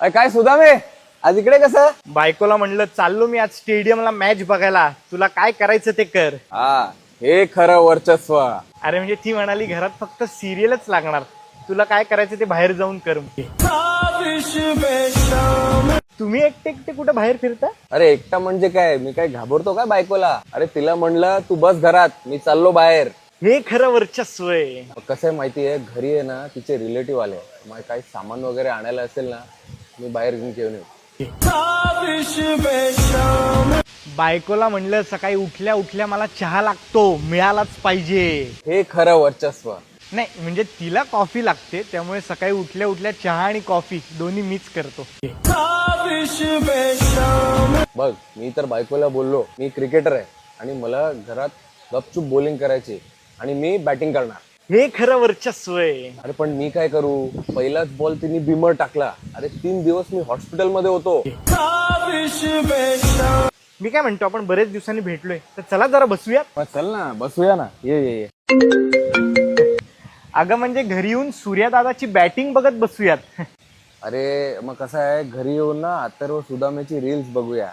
काय सुदामे, आज इकडे कसं? बायकोला म्हणलं चाललो मी आज स्टेडियमला मॅच बघायला, तुला काय करायचं ते कर. हा, हे खरं वर्चस्व. अरे म्हणजे ती म्हणाली घरात फक्त सिरियलच लागणार, तुला काय करायचं ते बाहेर जाऊन कर. तुम्ही एकटे एकटे कुठे बाहेर फिरता? अरे एकटा म्हणजे काय, मी काय घाबरतो काय बायकोला? अरे तिला म्हणलं तू बस घरात, मी चाललो बाहेर. हे खरं वर्चस्व आहे. कसं आहे माहितीये, घरी आहे ना तिचे रिलेटिव्ह आले, मग काही सामान वगैरे आणायला असेल ना, मी बाहेर घेऊन येऊ. बायकोला म्हणलं सकाळी उठल्या उठल्या मला चहा लागतो, मिळालाच पाहिजे. हे खरं वर्चस्व. नाही म्हणजे तिला कॉफी लागते, त्यामुळे सकाळी उठल्या उठल्या चहा आणि कॉफी दोन्ही मीच करतो. बघ, मी तर बायकोला बोललो मी क्रिकेटर आहे आणि मला घरात गपचूप बॉलिंग करायची आणि मी बॅटिंग करणार. हे खरं वर्चस्व आहे. अरे पण मी काय करू, पहिलाच बॉल तिने बिमर टाकला. अरे 3 दिवस मी हॉस्पिटलमध्ये होतो. मी काय म्हणतो, आपण बरेच दिवसांनी भेटलोय तर चला जरा बसूया. मग चल ना, बसूया ना, ये ये ये. अगं म्हणजे घरी येऊन सूर्यदादाची बॅटिंग बघत बसूयात. अरे मग कसं आहे, घरी येऊन ना अथर्व सुदामेची रील्स बघूया.